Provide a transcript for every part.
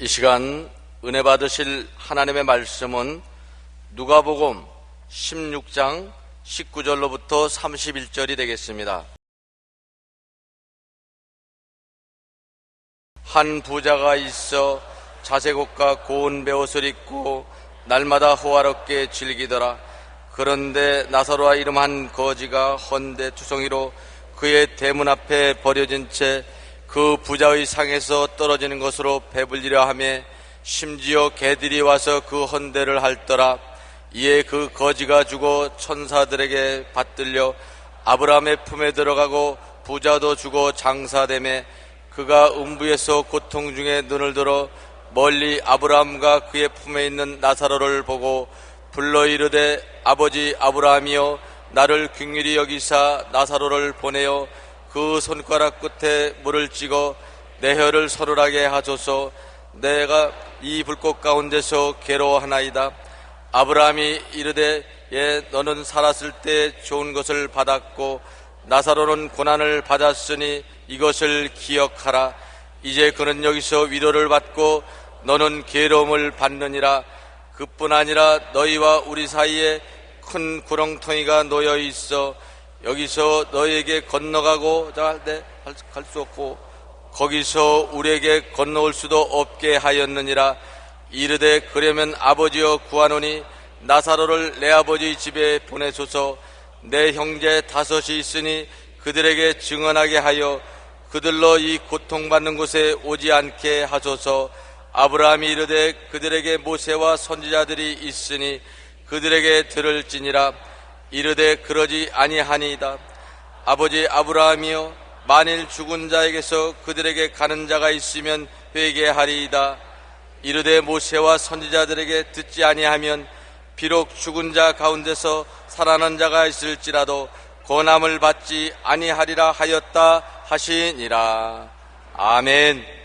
이 시간 은혜 받으실 하나님의 말씀은 누가복음 16장 19절로부터 31절이 되겠습니다. 한 부자가 있어 자색옷과 고운 베옷을 입고 날마다 호화롭게 즐기더라. 그런데 나사로와 이름 한 거지가 헌데 투성이로 그의 대문 앞에 버려진 채 그 부자의 상에서 떨어지는 것으로 배불리려 하며 심지어 개들이 와서 그 헌대를 핥더라. 이에 그 거지가 죽어 천사들에게 받들려 아브라함의 품에 들어가고 부자도 죽어 장사되매 그가 음부에서 고통 중에 눈을 들어 멀리 아브라함과 그의 품에 있는 나사로를 보고 불러 이르되 아버지 아브라함이여 나를 긍휼히 여기사 나사로를 보내어 그 손가락 끝에 물을 찍어 내 혀를 서늘하게 하소서. 내가 이 불꽃 가운데서 괴로워하나이다. 아브라함이 이르되 예 너는 살았을 때 좋은 것을 받았고 나사로는 고난을 받았으니 이것을 기억하라. 이제 그는 여기서 위로를 받고 너는 괴로움을 받느니라. 그뿐 아니라 너희와 우리 사이에 큰 구렁텅이가 놓여 있어 여기서 너희에게 건너가고자 할 때 갈 수 없고 거기서 우리에게 건너올 수도 없게 하였느니라. 이르되 그러면 아버지여 구하노니 나사로를 내 아버지 집에 보내소서. 내 형제 5이 있으니 그들에게 증언하게 하여 그들로 이 고통받는 곳에 오지 않게 하소서. 아브라함이 이르되 그들에게 모세와 선지자들이 있으니 그들에게 들을지니라. 이르되 그러지 아니하니이다. 아버지 아브라함이여 만일 죽은 자에게서 그들에게 가는 자가 있으면 회개하리이다. 이르되 모세와 선지자들에게 듣지 아니하면 비록 죽은 자 가운데서 살아난 자가 있을지라도 권함을 받지 아니하리라 하였다 하시니라. 아멘.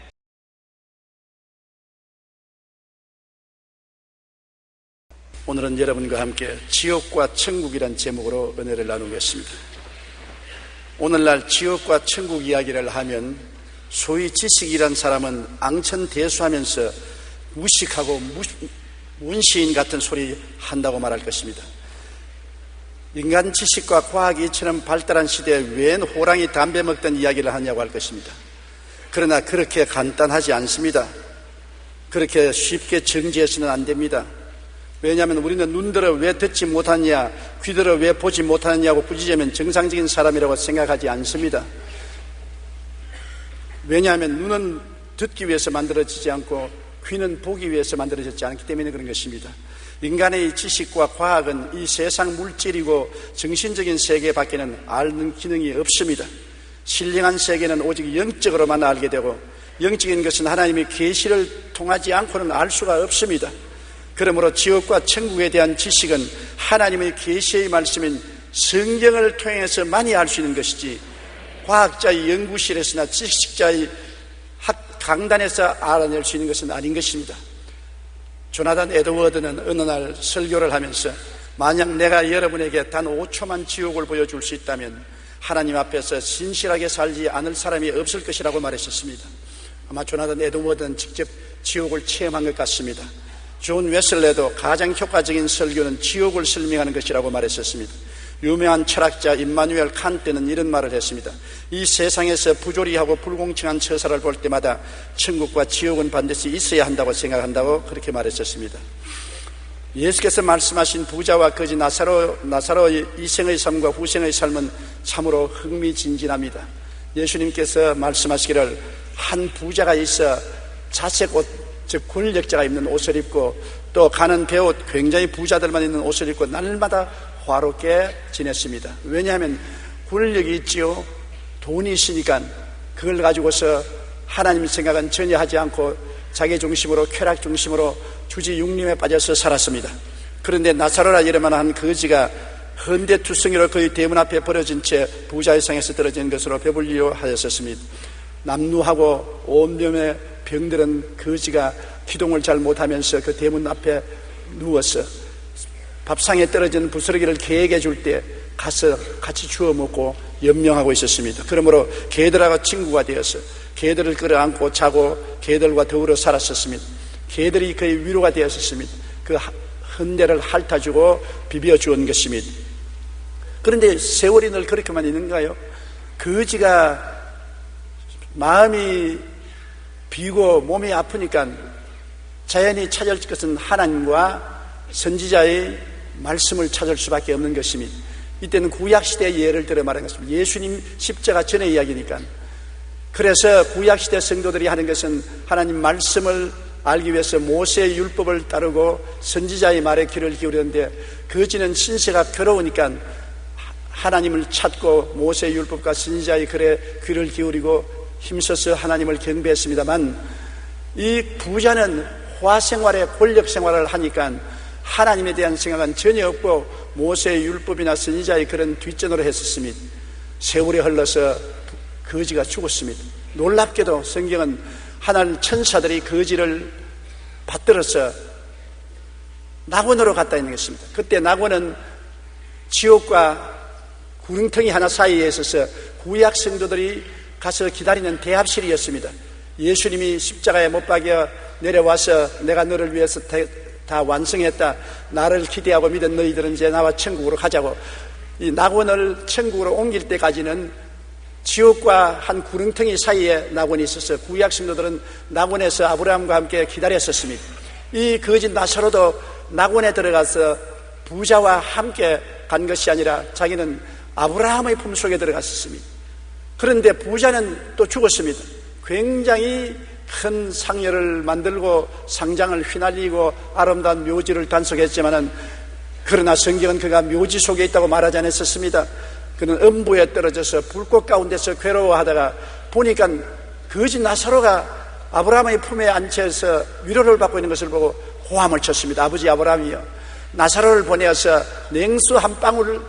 오늘은 여러분과 함께 지옥과 천국이란 제목으로 은혜를 나누겠습니다. 오늘날 지옥과 천국 이야기를 하면 소위 지식이란 사람은 앙천대수하면서 무식하고 문시인 같은 소리 한다고 말할 것입니다. 인간 지식과 과학이 이처럼 발달한 시대에 웬 호랑이 담배 먹던 이야기를 하냐고 할 것입니다. 그러나 그렇게 간단하지 않습니다. 그렇게 쉽게 정지해서는 안 됩니다. 왜냐하면 우리는 눈들어 왜 듣지 못하느냐, 귀들어 왜 보지 못하느냐고 꾸짖으면 정상적인 사람이라고 생각하지 않습니다. 왜냐하면 눈은 듣기 위해서 만들어지지 않고 귀는 보기 위해서 만들어졌지 않기 때문에 그런 것입니다. 인간의 지식과 과학은 이 세상 물질이고 정신적인 세계 밖에는 아는 기능이 없습니다. 신령한 세계는 오직 영적으로만 알게 되고 영적인 것은 하나님의 계시를 통하지 않고는 알 수가 없습니다. 그러므로 지옥과 천국에 대한 지식은 하나님의 계시의 말씀인 성경을 통해서 많이 알 수 있는 것이지 과학자의 연구실에서나 지식자의 강단에서 알아낼 수 있는 것은 아닌 것입니다. 조나단 에드워드는 어느 날 설교를 하면서 만약 내가 여러분에게 단 5초만 지옥을 보여줄 수 있다면 하나님 앞에서 신실하게 살지 않을 사람이 없을 것이라고 말했었습니다. 아마 조나단 에드워드는 직접 지옥을 체험한 것 같습니다. 존 웨슬레도 가장 효과적인 설교는 지옥을 설명하는 것이라고 말했었습니다. 유명한 철학자 임마누엘 칸트는 이런 말을 했습니다. 이 세상에서 부조리하고 불공평한 처사를 볼 때마다 천국과 지옥은 반드시 있어야 한다고 생각한다고 그렇게 말했었습니다. 예수께서 말씀하신 부자와 거지 나사로의 이생의 삶과 후생의 삶은 참으로 흥미진진합니다. 예수님께서 말씀하시기를 한 부자가 있어 자색옷, 즉 권력자가 입는 옷을 입고 또 가는 배옷, 굉장히 부자들만 입는 옷을 입고 날마다 화롭게 지냈습니다. 왜냐하면 권력이 있지요, 돈이 있으니까 그걸 가지고서 하나님 생각은 전혀 하지 않고 자기 중심으로, 쾌락 중심으로 주지 육림에 빠져서 살았습니다. 그런데 나사로라 이름만한 거지가 헌대투성이로 그의 대문 앞에 버려진 채 부자의 상에서 떨어진 것으로 배불리려 하였었습니다. 남루하고 온몸에 병들은 거지가 기동을 잘 못하면서 그 대문 앞에 누워서 밥상에 떨어진 부스러기를 개에게 줄 때 가서 같이 주워 먹고 연명하고 있었습니다. 그러므로 개들하고 친구가 되어서 개들을 끌어안고 자고 개들과 더불어 살았었습니다. 개들이 그의 위로가 되었었습니다. 그 헌대를 핥아주고 비벼주온 것입니다. 그런데 세월이 늘 그렇게만 있는가요? 거지가 마음이 비고 몸이 아프니까 자연히 찾을 것은 하나님과 선지자의 말씀을 찾을 수밖에 없는 것입니다. 이때는 구약시대의 예를 들어 말한 것입니다. 예수님 십자가 전의 이야기니까. 그래서 구약시대 성도들이 하는 것은 하나님 말씀을 알기 위해서 모세의 율법을 따르고 선지자의 말에 귀를 기울였는데 거지는 신세가 괴로우니까 하나님을 찾고 모세의 율법과 선지자의 글에 귀를 기울이고 힘써서 하나님을 경배했습니다만, 이 부자는 화생활에 권력생활을 하니까 하나님에 대한 생각은 전혀 없고 모세의 율법이나 선지자의 그런 뒷전으로 했었습니다. 세월이 흘러서 거지가 죽었습니다. 놀랍게도 성경은 하나님 천사들이 거지를 받들어서 낙원으로 갔다 있는 것입니다. 그때 낙원은 지옥과 구릉텅이 하나 사이에 있어서 구약 성도들이 가서 기다리는 대합실이었습니다. 예수님이 십자가에 못 박여 내려와서 내가 너를 위해서 다 완성했다, 나를 기대하고 믿은 너희들은 이제 나와 천국으로 가자고, 이 낙원을 천국으로 옮길 때까지는 지옥과 한 구릉텅이 사이에 낙원이 있어서 구약 성도들은 낙원에서 아브라함과 함께 기다렸었습니다. 이 거짓 나사로도 낙원에 들어가서 부자와 함께 간 것이 아니라 자기는 아브라함의 품속에 들어갔었습니다. 그런데 부자는 또 죽었습니다. 굉장히 큰 상여를 만들고 상장을 휘날리고 아름다운 묘지를 단속했지만은, 그러나 성경은 그가 묘지 속에 있다고 말하지 않았었습니다. 그는 음부에 떨어져서 불꽃 가운데서 괴로워하다가 보니까 거지 나사로가 아브라함의 품에 앉혀서 위로를 받고 있는 것을 보고 호함을 쳤습니다. 아버지 아브라함이여, 나사로를 보내어서 냉수 한 방울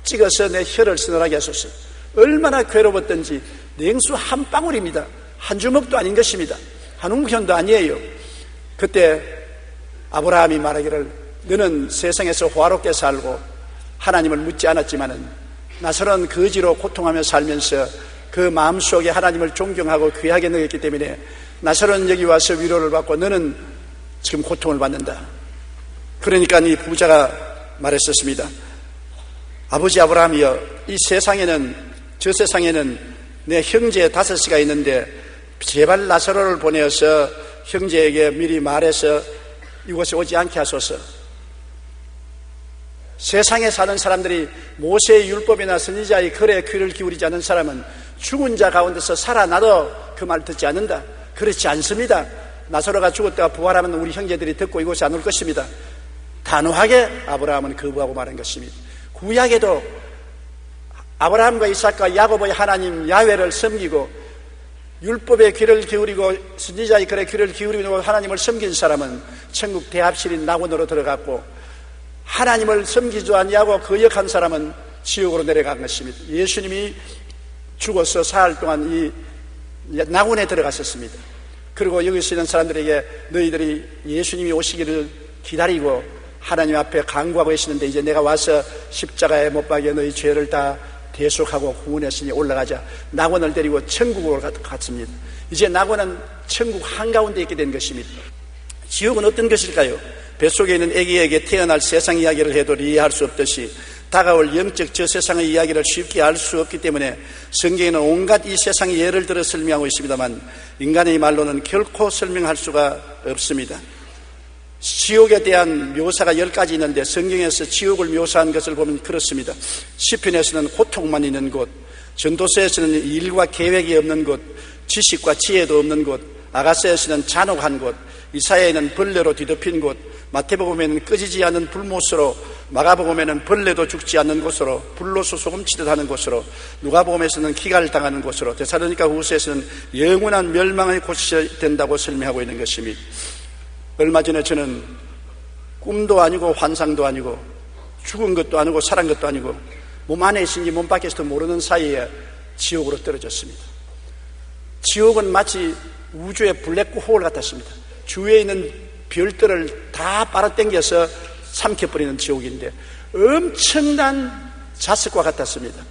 찍어서 내 혀를 서늘하게 하소서. 얼마나 괴로웠던지. 냉수 한 방울입니다. 한 주먹도 아닌 것입니다. 한 웅편도 아니에요. 그때 아브라함이 말하기를, 너는 세상에서 화롭게 살고 하나님을 묻지 않았지만은 나사로는 거지로 고통하며 살면서 그 마음속에 하나님을 존경하고 귀하게 여겼기 때문에 나사로는 여기 와서 위로를 받고 너는 지금 고통을 받는다. 그러니까 이 부자가 말했었습니다. 아버지 아브라함이여, 이 세상에는, 저 세상에는 내 형제 5이가 있는데 제발 나사로를 보내어서 형제에게 미리 말해서 이곳에 오지 않게 하소서. 세상에 사는 사람들이 모세의 율법이나 선지자의 글에 귀를 기울이지 않는 사람은 죽은 자 가운데서 살아나도 그 말 듣지 않는다. 그렇지 않습니다. 나사로가 죽었다가 부활하면 우리 형제들이 듣고 이곳에 안 올 것입니다. 단호하게 아브라함은 거부하고 말한 것입니다. 구약에도 아브라함과 이삭과 야곱의 하나님 야훼를 섬기고 율법에 귀를 기울이고 선지자의 글에 귀를 기울이고 하나님을 섬긴 사람은 천국 대합실인 낙원으로 들어갔고, 하나님을 섬기지 아니하고 거역한 사람은 지옥으로 내려간 것입니다. 예수님이 죽어서 사흘 동안 이 낙원에 들어갔었습니다. 그리고 여기 있는 사람들에게 너희들이 예수님이 오시기를 기다리고 하나님 앞에 간구하고 계시는데 이제 내가 와서 십자가에 못 박여 너희 죄를 다 대속하고 구원했으니 올라가자. 낙원을 데리고 천국으로 갔습니다. 이제 낙원은 천국 한가운데 있게 된 것입니다. 지옥은 어떤 것일까요? 뱃속에 있는 아기에게 태어날 세상 이야기를 해도 이해할 수 없듯이 다가올 영적 저 세상의 이야기를 쉽게 알 수 없기 때문에 성경에는 온갖 이 세상의 예를 들어 설명하고 있습니다만 인간의 말로는 결코 설명할 수가 없습니다. 지옥에 대한 묘사가 10가지 있는데 성경에서 지옥을 묘사한 것을 보면 그렇습니다. 시편에서는 고통만 있는 곳, 전도서에서는 일과 계획이 없는 곳, 지식과 지혜도 없는 곳, 아가서에서는 잔혹한 곳, 이사야에는 벌레로 뒤덮인 곳, 마태복음에는 꺼지지 않는 불못으로, 마가복음에는 벌레도 죽지 않는 곳으로, 불로서 소금치듯 하는 곳으로, 누가복음에서는 기갈을 당하는 곳으로, 데살로니가 후서에서는 영원한 멸망의 곳이 된다고 설명하고 있는 것입니다. 얼마 전에 저는 꿈도 아니고 환상도 아니고 죽은 것도 아니고 살은 것도 아니고 몸 안에 있는지 몸 밖에서도 모르는 사이에 지옥으로 떨어졌습니다. 지옥은 마치 우주의 블랙홀 같았습니다. 주위에 있는 별들을 다 빨아당겨서 삼켜버리는 지옥인데 엄청난 자석과 같았습니다.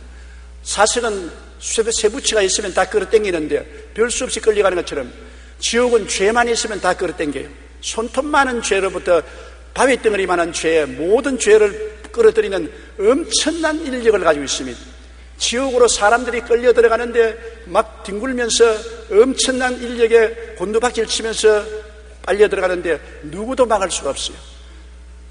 사실은 쇠붙이가 있으면 다 끌어당기는데 별 수 없이 끌려가는 것처럼 지옥은 죄만 있으면 다 끌어당겨요. 손톱 많은 죄로부터 바위덩어리만한 죄, 모든 죄를 끌어들이는 엄청난 인력을 가지고 있습니다. 지옥으로 사람들이 끌려 들어가는데 막 뒹굴면서 엄청난 인력에 곤두박질 치면서 빨려 들어가는데 누구도 막을 수가 없어요.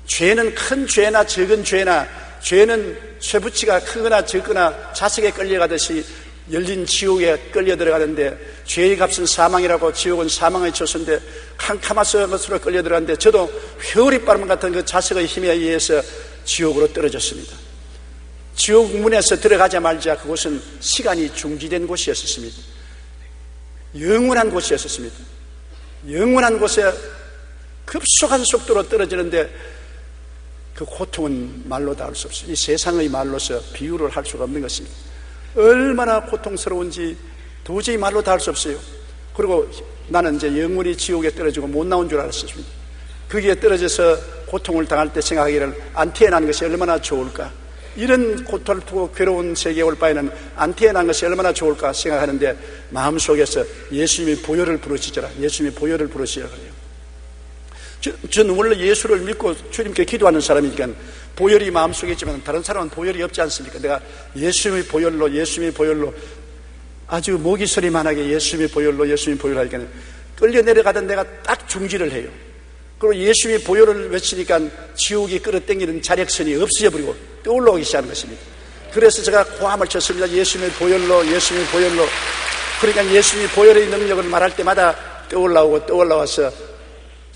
죄는 큰 죄나 적은 죄나, 죄는 쇠붙이가 크거나 적거나 자석에 끌려가듯이 열린 지옥에 끌려 들어가는데, 죄의 값은 사망이라고 지옥은 사망의 처소인데 캄캄한 것으로 끌려 들어가는데, 저도 회오리 바람 같은 그 자석의 힘에 의해서 지옥으로 떨어졌습니다. 지옥 문에서 들어가자마자 그곳은 시간이 중지된 곳이었습니다. 영원한 곳이었습니다. 영원한 곳에 급속한 속도로 떨어지는데 그 고통은 말로 다 할 수 없어요. 이 세상의 말로서 비유를 할 수가 없는 것입니다. 얼마나 고통스러운지 도저히 말로 다 할 수 없어요. 그리고 나는 이제 영원히 지옥에 떨어지고 못 나온 줄 알았습니다. 거기에 떨어져서 고통을 당할 때 생각하기를 안 태어난 것이 얼마나 좋을까, 이런 고통을 두고 괴로운 세계에 올 바에는 안 태어난 것이 얼마나 좋을까 생각하는데, 마음속에서 예수님이 보혈을 부르시더라, 예수님이 보혈을 부르시라 그래요. 저는 원래 예수를 믿고 주님께 기도하는 사람이니까 보혈이 마음속에 있지만 다른 사람은 보혈이 없지 않습니까? 내가 예수님의 보혈로 아주 모기 소리만하게 예수님의 보혈로 하니까 끌려 내려가던 내가 딱 중지를 해요. 그리고 예수님의 보혈을 외치니까 지옥이 끌어당기는 자력선이 없어져 버리고 떠올라오기 시작하는 것입니다. 그래서 제가 고함을 쳤습니다. 예수님의 보혈로. 그러니까 예수님의 보혈의 능력을 말할 때마다 떠올라와서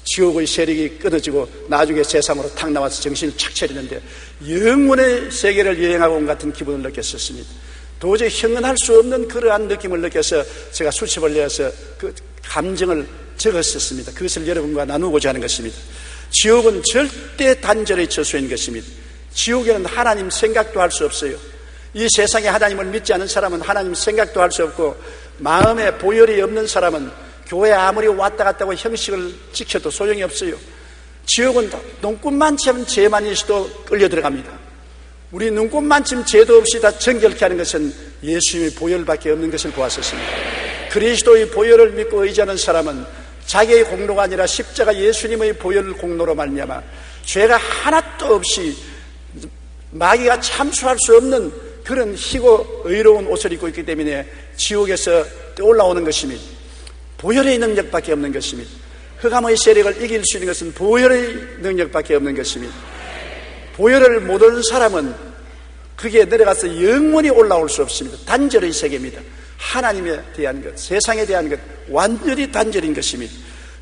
지옥의 세력이 끊어지고 나중에 세상으로 탁 나와서 정신을 착 차리는데 영원의 세계를 여행하고 온 같은 기분을 느꼈었습니다. 도저히 형언할 수 없는 그러한 느낌을 느껴서 제가 수첩을 내어서 그 감정을 적었었습니다. 그것을 여러분과 나누고자 하는 것입니다. 지옥은 절대 단절의 처소인 것입니다. 지옥에는 하나님 생각도 할 수 없어요. 이 세상에 하나님을 믿지 않은 사람은 하나님 생각도 할 수 없고, 마음에 보혈이 없는 사람은 교회 아무리 왔다 갔다 하고 형식을 지켜도 소용이 없어요. 지옥은 눈꽃만큼 죄만 있어도 끌려 들어갑니다. 우리 눈꽃만큼 죄도 없이 다 정결케 하는 것은 예수님의 보혈밖에 없는 것을 보았었습니다. 그리스도의 보혈을 믿고 의지하는 사람은 자기의 공로가 아니라 십자가 예수님의 보혈 공로로 말미암아 죄가 하나도 없이 마귀가 참수할 수 없는 그런 희고 의로운 옷을 입고 있기 때문에 지옥에서 떠올라오는 것입니다. 보혈의 능력밖에 없는 것입니다. 흑암의 세력을 이길 수 있는 것은 보혈의 능력밖에 없는 것입니다. 보혈을 모르는 사람은 거기에 내려가서 영원히 올라올 수 없습니다. 단절의 세계입니다. 하나님에 대한 것, 세상에 대한 것, 완전히 단절인 것입니다.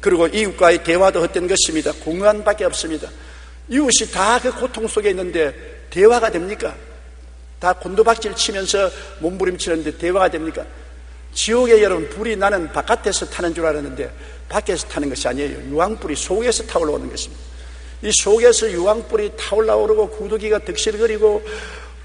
그리고 이웃과의 대화도 헛된 것입니다. 공허함밖에 없습니다. 이웃이 다 그 고통 속에 있는데 대화가 됩니까? 다 곤두박질 치면서 몸부림치는데 대화가 됩니까? 지옥에 여러분, 불이 나는 바깥에서 타는 줄 알았는데 밖에서 타는 것이 아니에요. 유황불이 속에서 타올라오는 것입니다. 이 속에서 유황불이 타올라오르고 구더기가 득실거리고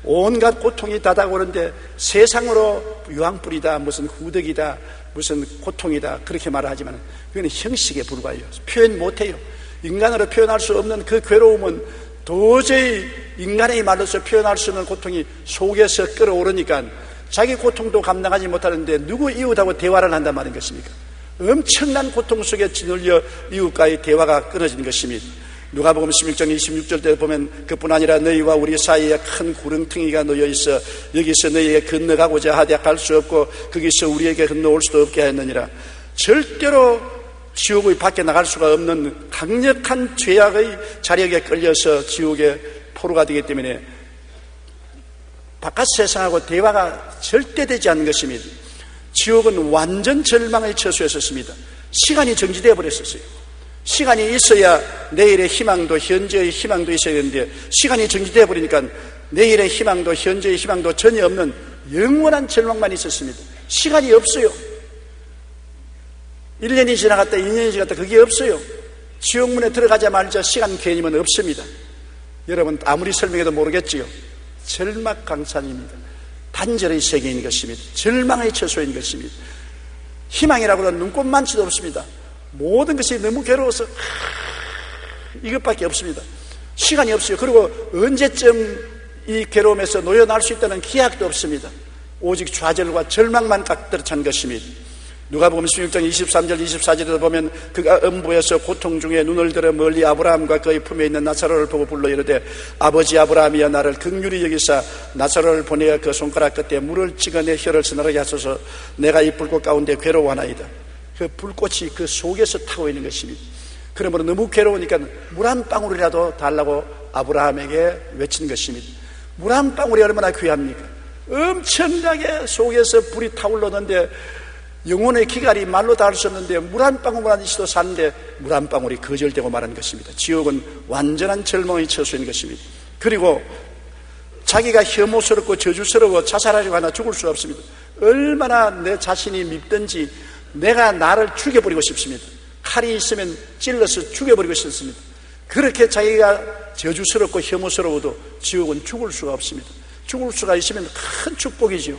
온갖 고통이 다가오는데 세상으로 유황불이다, 무슨 구더기다, 무슨 고통이다 그렇게 말하지만 그건 형식에 불과해요. 표현 못해요. 인간으로 표현할 수 없는 그 괴로움은 도저히 인간의 말로서 표현할 수 없는 고통이 속에서 끌어오르니까 자기 고통도 감당하지 못하는데 누구 이웃하고 대화를 한단 말인 것입니까? 엄청난 고통 속에 짓눌려 이웃과의 대화가 끊어진 것입니다. 누가복음 16장 26절 때 보면 그뿐 아니라 너희와 우리 사이에 큰 구렁텅이가 놓여 있어 여기서 너희에게 건너가고자 하되 갈 수 없고 거기서 우리에게 건너올 수도 없게 하였느니라. 절대로 지옥의 밖에 나갈 수가 없는 강력한 죄악의 자력에 끌려서 지옥의 포로가 되기 때문에 바깥 세상하고 대화가 절대 되지 않는 것입니다. 지옥은 완전 절망의 처소였습니다. 시간이 정지되어 버렸었어요. 시간이 있어야 내일의 희망도 현재의 희망도 있어야 되는데 시간이 정지되어 버리니까 내일의 희망도 현재의 희망도 전혀 없는 영원한 절망만 있었습니다. 시간이 없어요. 1년이 지나갔다 2년이 지나갔다 그게 없어요. 지옥문에 들어가자마자 시간 개념은 없습니다. 여러분 아무리 설명해도 모르겠지요. 절망강산입니다. 단절의 세계인 것입니다. 절망의 처소인 것입니다. 희망이라고 하는 눈꽃만치도 없습니다. 모든 것이 너무 괴로워서 이것밖에 없습니다. 시간이 없어요. 그리고 언제쯤 이 괴로움에서 놓여날 수 있다는 기약도 없습니다. 오직 좌절과 절망만 깍들어 찬 것입니다. 누가복음 16장 23절 24절에도 보면 그가 음부에서 고통 중에 눈을 들어 멀리 아브라함과 그의 품에 있는 나사로를 보고 불러 이르되 아버지 아브라함이여 나를 긍휼히 여기사 나사로를 보내어 그 손가락 끝에 물을 찍어 내 혀를 서늘하게 하소서 내가 이 불꽃 가운데 괴로워하나이다. 그 불꽃이 그 속에서 타고 있는 것입니다. 그러므로 너무 괴로우니까 물 한 방울이라도 달라고 아브라함에게 외친 것입니다. 물 한 방울이 얼마나 귀합니까? 엄청나게 속에서 불이 타올랐는데 영혼의 기갈이 말로 닿을 수 없는데 물 한 방울만 있어도 사는데 물 한 방울이 거절되고 말한 것입니다. 지옥은 완전한 절망의 처소인 것입니다. 그리고 자기가 혐오스럽고 저주스러워 자살하려고 하나 죽을 수 없습니다. 얼마나 내 자신이 밉든지 내가 나를 죽여버리고 싶습니다. 칼이 있으면 찔러서 죽여버리고 싶습니다. 그렇게 자기가 저주스럽고 혐오스러워도 지옥은 죽을 수가 없습니다. 죽을 수가 있으면 큰 축복이지요.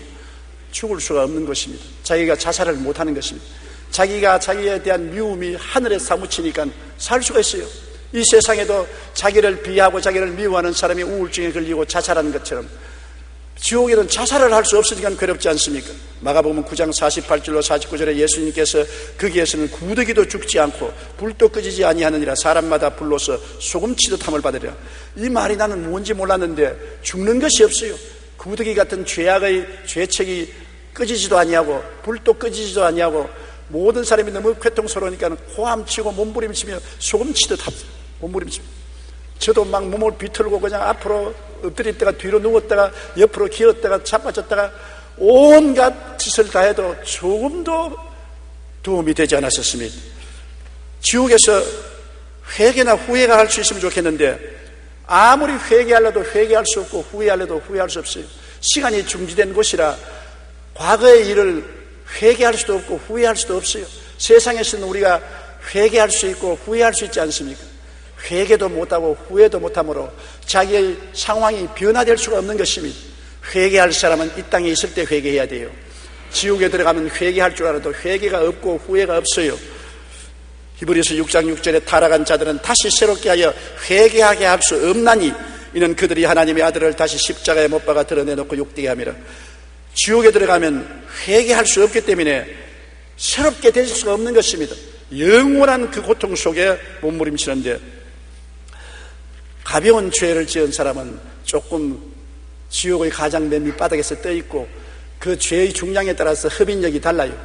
죽을 수가 없는 것입니다. 자기가 자살을 못하는 것입니다. 자기가 자기에 대한 미움이 하늘에 사무치니까 살 수가 있어요. 이 세상에도 자기를 비하하고 자기를 미워하는 사람이 우울증에 걸리고 자살하는 것처럼 지옥에는 자살을 할 수 없으니까 괴롭지 않습니까? 마가복음 9장 48절로 49절에 예수님께서 거기에서는 구더기도 죽지 않고 불도 끄지지 아니하느니라 사람마다 불로서 소금치듯 함을 받으리라. 이 말이 나는 뭔지 몰랐는데 죽는 것이 없어요. 구더기 같은 죄악의 죄책이 끄지지도 아니하고 불도 끄지지도 아니하고 모든 사람이 너무 괴통스러우니까 호함치고 몸부림치며 소금치듯 합니다. 몸부림치며 저도 막 몸을 비틀고 그냥 앞으로 엎드렸다가 뒤로 누웠다가 옆으로 기었다가 자빠졌다가 온갖 짓을 다 해도 조금도 도움이 되지 않았었습니다. 지옥에서 회개나 후회가 할 수 있으면 좋겠는데 아무리 회개하려도 회개할 수 없고 후회하려도 후회할 수 없어요. 시간이 중지된 곳이라 과거의 일을 회개할 수도 없고 후회할 수도 없어요. 세상에서는 우리가 회개할 수 있고 후회할 수 있지 않습니까? 회개도 못하고 후회도 못하므로 자기의 상황이 변화될 수가 없는 것입니다. 회개할 사람은 이 땅에 있을 때 회개해야 돼요. 지옥에 들어가면 회개할 줄 알아도 회개가 없고 후회가 없어요. 히브리서 6장 6절에 타락한 자들은 다시 새롭게 하여 회개하게 할 수 없나니 이는 그들이 하나님의 아들을 다시 십자가에 못 박아 드러내놓고 욕되게 함이라. 지옥에 들어가면 회개할 수 없기 때문에 새롭게 될 수가 없는 것입니다. 영원한 그 고통 속에 몸부림치는데 가벼운 죄를 지은 사람은 조금 지옥의 가장 맨 밑바닥에서 떠 있고 그 죄의 중량에 따라서 흡인력이 달라요.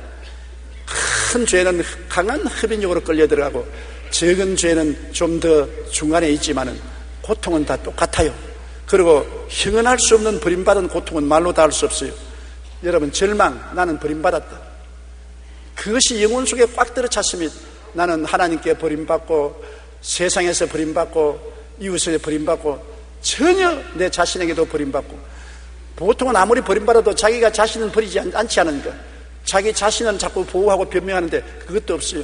큰 죄는 강한 흡인력으로 끌려 들어가고 적은 죄는 좀 더 중간에 있지만은 고통은 다 똑같아요. 그리고 형언할 수 없는 버림받은 고통은 말로 다 할 수 없어요. 여러분, 절망, 나는 버림받았다. 그것이 영혼 속에 꽉 들어찼습니다. 나는 하나님께 버림받고 세상에서 버림받고 이웃에게 버림받고 전혀 내 자신에게도 버림받고 보통은 아무리 버림받아도 자기가 자신은 버리지 않지 않으니까 자기 자신은 자꾸 보호하고 변명하는데 그것도 없어요.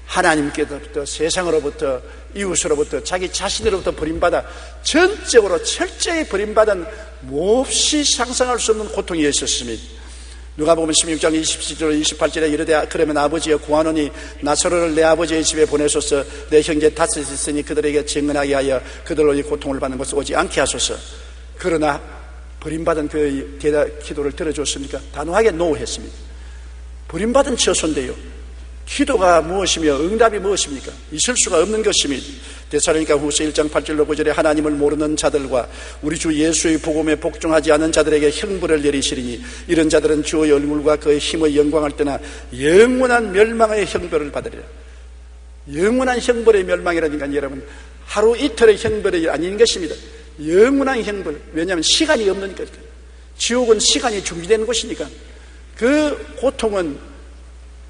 하나님께로부터 세상으로부터 이웃으로부터 자기 자신으로부터 버림받아 전적으로 철저히 버림받은 몹시 상상할 수 없는 고통이 있었습니다. 누가복음 16장 27절 28절에 이르되 그러면 아버지여 구하노니 나사로를 내 아버지의 집에 보내소서 내 형제 다섯이 있으니 그들에게 증언하게 하여 그들로 이 고통을 받는 것을 오지 않게 하소서. 그러나 버림받은 그 기도를 들어줬습니까? 단호하게 노했습니다. 버림받은 처소인데요, 기도가 무엇이며 응답이 무엇입니까? 있을 수가 없는 것입니다. 데살로니가 후서 1장 8절로 9절에 하나님을 모르는 자들과 우리 주 예수의 복음에 복종하지 않은 자들에게 형벌을 내리시리니 이런 자들은 주의 얼굴과 그의 힘의 영광을 떠나 영원한 멸망의 형벌을 받으리라. 영원한 형벌의 멸망이라니까 여러분, 하루 이틀의 형벌이 아닌 것입니다. 영원한 형벌. 왜냐하면 시간이 없으니까. 지옥은 시간이 중지된 곳이니까. 그 고통은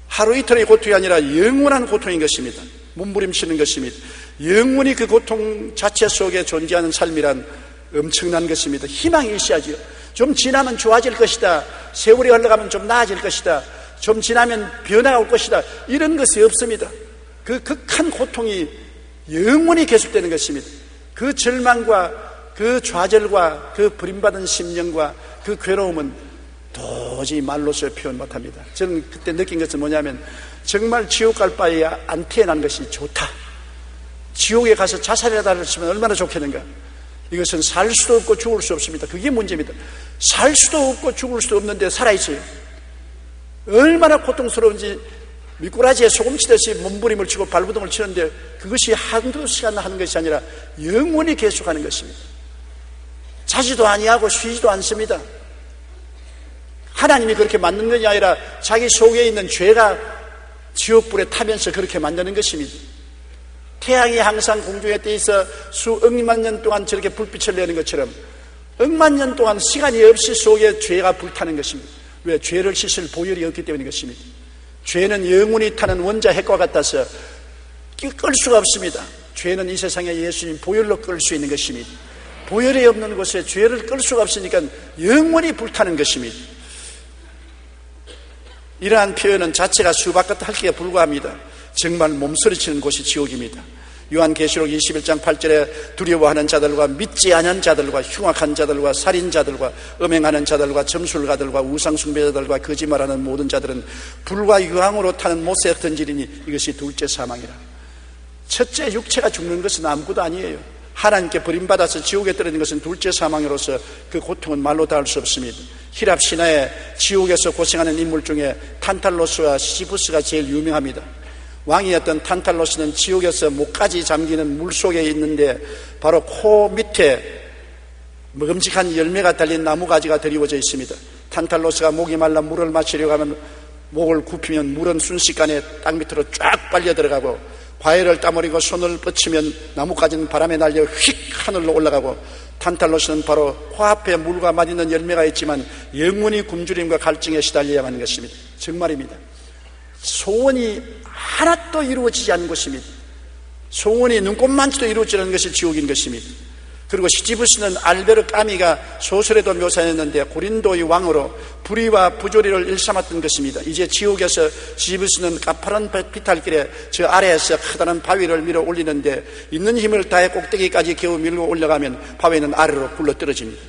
하루 이틀의 고통이 아니라 영원한 고통인 것입니다. 몸부림치는 것입니다. 영원히 그 고통 자체 속에 존재하는 삶이란 엄청난 것입니다. 희망이 있어야죠. 좀 지나면 좋아질 것이다. 세월이 흘러가면 좀 나아질 것이다. 좀 지나면 변화가 올 것이다. 이런 것이 없습니다. 그 극한 고통이 영원히 계속되는 것입니다. 그 절망과 그 좌절과 그 버림받은 심령과 그 괴로움은 도저히 말로서 표현 못합니다. 저는 그때 느낀 것은 뭐냐면 정말 지옥 갈 바에 안 태어난 것이 좋다. 지옥에 가서 자살이라도 하시면 얼마나 좋겠는가. 이것은 살 수도 없고 죽을 수 없습니다. 그게 문제입니다. 살 수도 없고 죽을 수도 없는데 살아있어요. 얼마나 고통스러운지 미꾸라지에 소금 치듯이 몸부림을 치고 발부둥을 치는데 그것이 한두 시간 하는 것이 아니라 영원히 계속하는 것입니다. 자지도 아니하고 쉬지도 않습니다. 하나님이 그렇게 만든 것이 아니라 자기 속에 있는 죄가 지옥불에 타면서 그렇게 만드는 것입니다. 태양이 항상 공중에 떠 있어 수억만 년 동안 저렇게 불빛을 내는 것처럼 억만 년 동안 시간이 없이 속에 죄가 불타는 것입니다. 왜? 죄를 씻을 보혈이 없기 때문인 것입니다. 죄는 영원히 타는 원자 핵과 같아서 끌 수가 없습니다. 죄는 이 세상에 예수님 보혈로 끌 수 있는 것입니다. 보혈이 없는 곳에 죄를 끌 수가 없으니까 영원히 불타는 것입니다. 이러한 표현은 자체가 수박같은 할기에 불과합니다. 정말 몸서리치는 곳이 지옥입니다. 요한계시록 21장 8절에 두려워하는 자들과 믿지 않은 자들과 흉악한 자들과 살인자들과 음행하는 자들과 점술가들과 우상숭배자들과 거짓말하는 모든 자들은 불과 유황으로 타는 못에 던지리니 이것이 둘째 사망이라. 첫째 육체가 죽는 것은 아무것도 아니에요. 하나님께 버림받아서 지옥에 떨어진 것은 둘째 사망으로서 그 고통은 말로 다 할 수 없습니다. 히랍 신화에 지옥에서 고생하는 인물 중에 탄탈로스와 시시부스가 제일 유명합니다. 왕이었던 탄탈로스는 지옥에서 목까지 잠기는 물속에 있는데 바로 코 밑에 먹음직한 열매가 달린 나무가지가 드리워져 있습니다. 탄탈로스가 목이 말라 물을 마시려고 하면 목을 굽히면 물은 순식간에 땅 밑으로 쫙 빨려 들어가고 과일을 따버리고 손을 뻗치면 나뭇가지는 바람에 날려 휙 하늘로 올라가고 탄탈로스는 바로 코앞에 물과 맛있는 열매가 있지만 영원히 굶주림과 갈증에 시달려야 하는 것입니다. 정말입니다. 소원이 하나도 이루어지지 않는 것입니다. 소원이 눈꼽만치도 이루어지지 않는 것이 지옥인 것입니다. 그리고 시지부스는 알베르 까미가 소설에도 묘사했는데 고린도의 왕으로 불의와 부조리를 일삼았던 것입니다. 이제 지옥에서 시지부스는 가파른 비탈길에 저 아래에서 커다란 바위를 밀어 올리는데 있는 힘을 다해 꼭대기까지 겨우 밀고 올라가면 바위는 아래로 굴러 떨어집니다.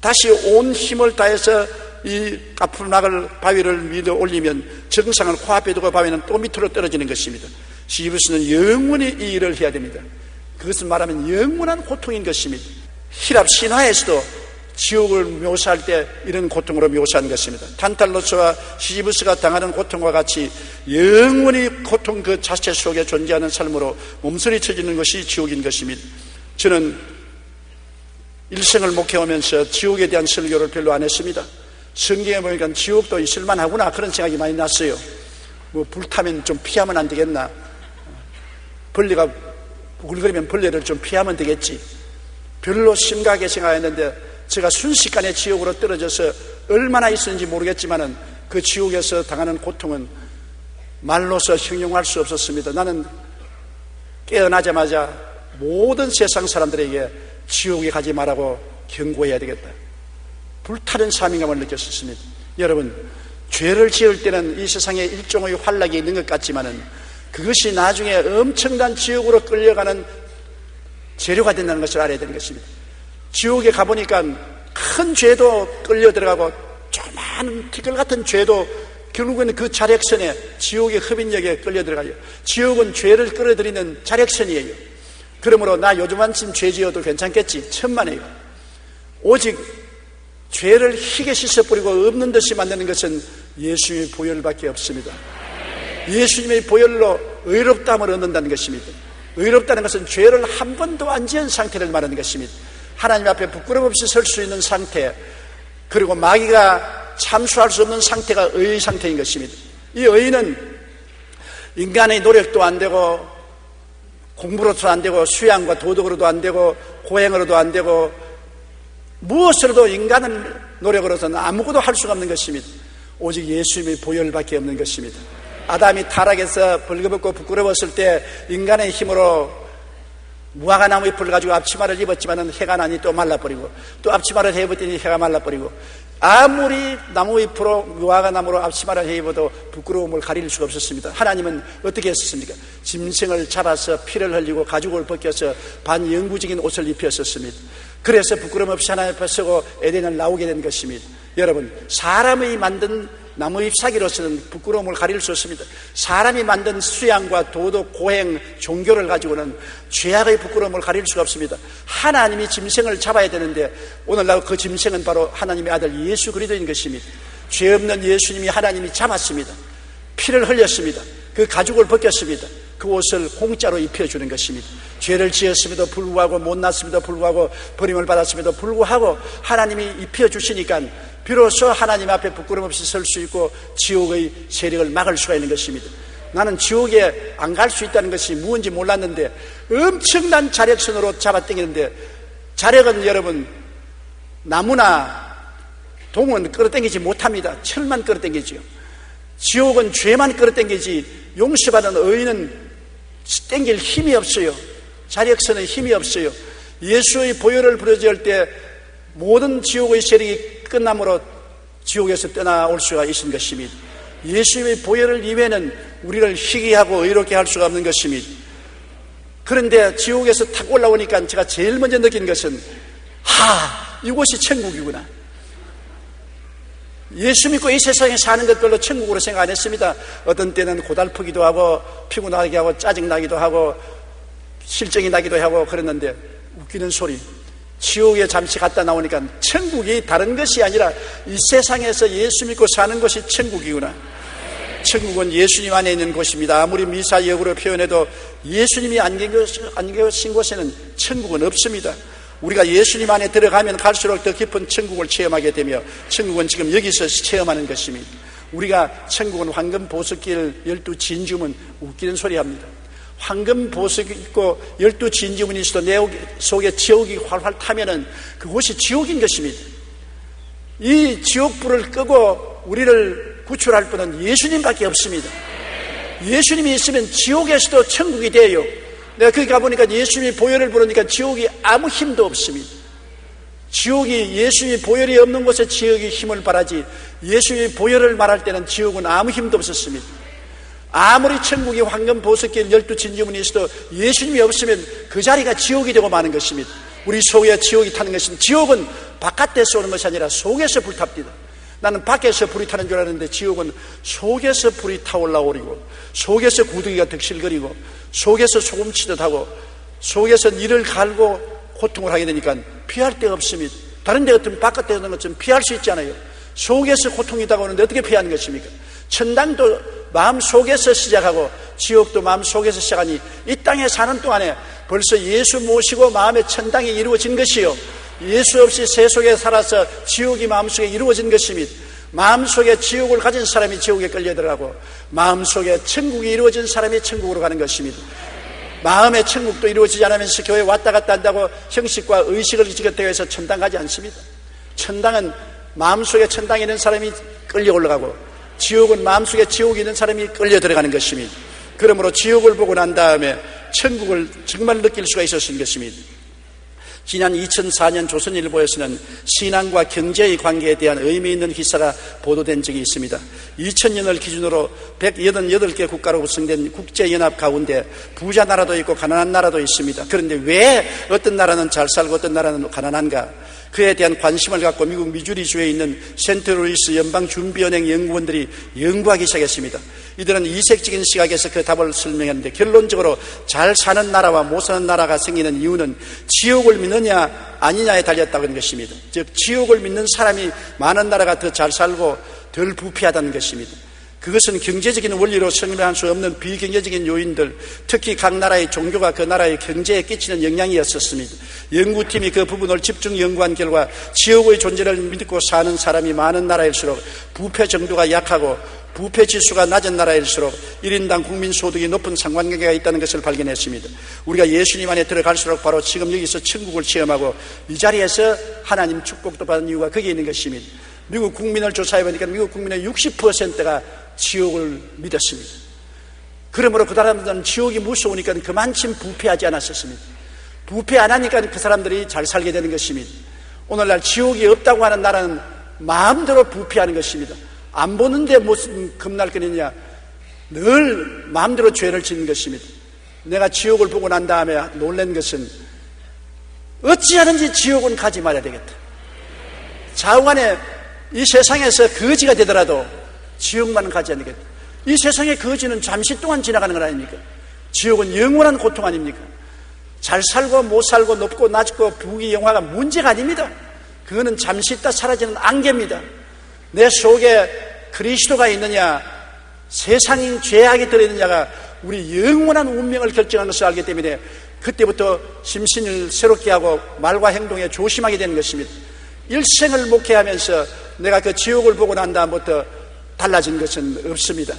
다시 온 힘을 다해서 이 가풀막을 바위를 밀어 올리면 정상을 코앞에 두고 바위는 또 밑으로 떨어지는 것입니다. 시지부스는 영원히 이 일을 해야 됩니다. 그것을 말하면 영원한 고통인 것입니다. 히랍 신화에서도 지옥을 묘사할 때 이런 고통으로 묘사한 것입니다. 탄탈로스와 시지부스가 당하는 고통과 같이 영원히 고통 그 자체 속에 존재하는 삶으로 몸서리쳐지는 것이 지옥인 것입니다. 저는 일생을 목회하면서 지옥에 대한 설교를 별로 안 했습니다. 성경에 보니까 지옥도 있을만 하구나 그런 생각이 많이 났어요. 뭐 불타면 좀 피하면 안 되겠나, 벌레가 우글거리면 벌레를 좀 피하면 되겠지, 별로 심각하게 생각했는데 제가 순식간에 지옥으로 떨어져서 얼마나 있었는지 모르겠지만은 그 지옥에서 당하는 고통은 말로서 형용할 수 없었습니다. 나는 깨어나자마자 모든 세상 사람들에게 지옥에 가지 말라고 경고해야 되겠다, 불타는 사명감을 느꼈었습니다. 여러분, 죄를 지을 때는 이 세상에 일종의 환락이 있는 것 같지만은 그것이 나중에 엄청난 지옥으로 끌려가는 재료가 된다는 것을 알아야 되는 것입니다. 지옥에 가보니까 큰 죄도 끌려 들어가고 조그마한 티끌 같은 죄도 결국은 그 자력선에, 지옥의 흡인력에 끌려 들어가요. 지옥은 죄를 끌어들이는 자력선이에요. 그러므로 나 요즘 한쯤 죄 지어도 괜찮겠지, 천만에요. 오직 죄를 희게 씻어버리고 없는 듯이 만드는 것은 예수님의 보혈밖에 없습니다. 예수님의 보혈로 의롭다함을 얻는다는 것입니다. 의롭다는 것은 죄를 한 번도 안 지은 상태를 말하는 것입니다. 하나님 앞에 부끄럼 없이 설 수 있는 상태, 그리고 마귀가 참수할 수 없는 상태가 의의 상태인 것입니다. 이 의는 인간의 노력도 안 되고 공부로도 안 되고 수양과 도덕으로도 안 되고 고행으로도 안 되고 무엇으로도 인간의 노력으로서는 아무것도 할 수가 없는 것입니다. 오직 예수님의 보혈밖에 없는 것입니다. 아담이 타락해서 벌거벗고 부끄러웠을 때 인간의 힘으로 무화과 나무 잎을 가지고 앞치마를 입었지만 해가 나니 또 말라버리고, 또 앞치마를 해입었더니 해가 말라버리고, 아무리 나무 잎으로 무화과 나무로 앞치마를 해입어도 부끄러움을 가릴 수가 없었습니다. 하나님은 어떻게 했었습니까? 짐승을 잡아서 피를 흘리고 가죽을 벗겨서 반영구적인 옷을 입혔었습니다. 그래서 부끄럼 없이 하나님 앞에 서고 에덴을 나오게 된 것입니다. 여러분, 사람의 만든 나무 잎사귀로서는 부끄러움을 가릴 수 없습니다. 사람이 만든 수양과 도덕, 고행, 종교를 가지고는 죄악의 부끄러움을 가릴 수가 없습니다. 하나님이 짐승을 잡아야 되는데 오늘날 그 짐승은 바로 하나님의 아들 예수 그리스도인 것입니다. 죄 없는 예수님이 하나님이 잡았습니다. 피를 흘렸습니다. 그 가죽을 벗겼습니다. 그 옷을 공짜로 입혀주는 것입니다. 죄를 지었음에도 불구하고, 못났음에도 불구하고, 버림을 받았음에도 불구하고 하나님이 입혀주시니까 비로소 하나님 앞에 부끄럼 없이 설 수 있고 지옥의 세력을 막을 수가 있는 것입니다. 나는 지옥에 안 갈 수 있다는 것이 무엇인지 몰랐는데 엄청난 자력선으로 잡아당기는데, 자력은 여러분 나무나 동은 끌어당기지 못합니다. 철만 끌어당기지요. 지옥은 죄만 끌어당기지 용서받은 의인은 당길 힘이 없어요. 자력선의 힘이 없어요. 예수의 보혈을 부르짖을 때 모든 지옥의 세력이 끝남으로 지옥에서 떠나올 수가 있는 것입니다. 예수의 보혈을 이외에는 우리를 희귀하고 의롭게 할 수가 없는 것입니다. 그런데 지옥에서 탁 올라오니까 제가 제일 먼저 느낀 것은 이곳이 천국이구나. 예수 믿고 이 세상에 사는 것 별로 천국으로 생각 안 했습니다. 어떤 때는 고달프기도 하고 피곤하게 하고 짜증나기도 하고 실정이 나기도 하고 그랬는데, 웃기는 소리, 지옥에 잠시 갔다 나오니까 천국이 다른 것이 아니라 이 세상에서 예수 믿고 사는 것이 천국이구나. 천국은 예수님 안에 있는 곳입니다. 아무리 미사역으로 표현해도 예수님이 안 계신 곳에는 천국은 없습니다. 우리가 예수님 안에 들어가면 갈수록 더 깊은 천국을 체험하게 되며, 천국은 지금 여기서 체험하는 것입니다. 우리가 천국은 황금 보석길 12진주문, 웃기는 소리 합니다. 황금 보석이 있고 12진주문이 있어도 내 속에 지옥이 활활 타면은 그곳이 지옥인 것입니다. 이 지옥불을 끄고 우리를 구출할 분은 예수님밖에 없습니다. 예수님이 있으면 지옥에서도 천국이 돼요. 내가 거기 가보니까 예수님이 보혈을 부르니까 지옥이 아무 힘도 없습니다. 지옥이, 예수님이 보혈이 없는 곳에 지옥이 힘을 발하지, 예수님이 보혈을 말할 때는 지옥은 아무 힘도 없었습니다. 아무리 천국이 황금 보석길 12진주문이 있어도 예수님이 없으면 그 자리가 지옥이 되고 마는 것입니다. 우리 속에 지옥이 타는 것은, 지옥은 바깥에서 오는 것이 아니라 속에서 불탑니다. 나는 밖에서 불이 타는 줄 알았는데 지옥은 속에서 불이 타올라오리고, 속에서 구더기가 득실거리고, 속에서 소금치듯 하고, 속에서 이를 갈고 고통을 하게 되니까 피할 데가 없습니다. 다른 데 같으면 바깥에 오는 것처럼 피할 수 있잖아요. 속에서 고통이 다가오는데 어떻게 피하는 것입니까? 천당도 마음 속에서 시작하고 지옥도 마음 속에서 시작하니 이 땅에 사는 동안에 벌써 예수 모시고 마음의 천당이 이루어진 것이요, 예수 없이 세속에 살아서 지옥이 마음속에 이루어진 것입니다. 마음속에 지옥을 가진 사람이 지옥에 끌려 들어가고, 마음속에 천국이 이루어진 사람이 천국으로 가는 것입니다. 마음의 천국도 이루어지지 않으면서 교회 왔다 갔다 한다고 형식과 의식을 지켰다고 해서 천당 가지 않습니다. 천당은 마음속에 천당이 있는 사람이 끌려 올라가고, 지옥은 마음속에 지옥이 있는 사람이 끌려 들어가는 것입니다. 그러므로 지옥을 보고 난 다음에 천국을 정말 느낄 수가 있었던 것입니다. 지난 2004년 조선일보에서는 신앙과 경제의 관계에 대한 의미 있는 기사가 보도된 적이 있습니다. 2000년을 기준으로 188개 국가로 구성된 국제연합 가운데 부자 나라도 있고 가난한 나라도 있습니다. 그런데 왜 어떤 나라는 잘 살고 어떤 나라는 가난한가? 그에 대한 관심을 갖고 미국 미주리주에 있는 센트루이스 연방준비은행 연구원들이 연구하기 시작했습니다. 이들은 이색적인 시각에서 그 답을 설명했는데, 결론적으로 잘 사는 나라와 못 사는 나라가 생기는 이유는 지옥을 믿느냐 아니냐에 달렸다고 하는 것입니다. 즉, 지옥을 믿는 사람이 많은 나라가 더 잘 살고 덜 부패하다는 것입니다. 그것은 경제적인 원리로 설명할 수 없는 비경제적인 요인들, 특히 각 나라의 종교가 그 나라의 경제에 끼치는 영향이었었습니다. 연구팀이 그 부분을 집중 연구한 결과 지옥의 존재를 믿고 사는 사람이 많은 나라일수록 부패 정도가 약하고 부패 지수가 낮은 나라일수록 1인당 국민소득이 높은 상관관계가 있다는 것을 발견했습니다. 우리가 예수님 안에 들어갈수록 바로 지금 여기서 천국을 체험하고 이 자리에서 하나님 축복도 받은 이유가 거기에 있는 것입니다. 미국 국민을 조사해보니까 미국 국민의 60%가 지옥을 믿었습니다. 그러므로 그 사람들은 지옥이 무서우니까 그만큼 부패하지 않았었습니다. 부패 안 하니까 그 사람들이 잘 살게 되는 것입니다. 오늘날 지옥이 없다고 하는 나라는 마음대로 부패하는 것입니다. 안 보는데 무슨 겁날 거느냐, 늘 마음대로 죄를 짓는 것입니다. 내가 지옥을 보고 난 다음에 놀란 것은 어찌하는지 지옥은 가지 말아야 되겠다. 좌우간에 이 세상에서 거지가 되더라도 지옥만 가지 않겠다. 이 세상의 거지는 잠시 동안 지나가는 건 아닙니까? 지옥은 영원한 고통 아닙니까? 잘 살고 못 살고 높고 낮고 부귀 영화가 문제가 아닙니다. 그거는 잠시 있다 사라지는 안개입니다. 내 속에 그리스도가 있느냐, 세상인 죄악이 들어있느냐가 우리 영원한 운명을 결정하는 것을 알기 때문에 그때부터 심신을 새롭게 하고 말과 행동에 조심하게 되는 것입니다. 일생을 목회하면서 내가 그 지옥을 보고 난 다음부터 달라진 것은 없습니다.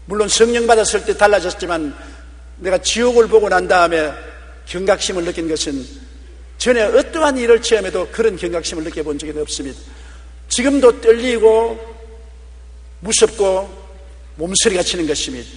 물론 성령 받았을 때 달라졌지만 내가 지옥을 보고 난 다음에 경각심을 느낀 것은 전에 어떠한 일을 체험해도 그런 경각심을 느껴본 적이 없습니다. 지금도 떨리고 무섭고 몸서리가 치는 것입니다.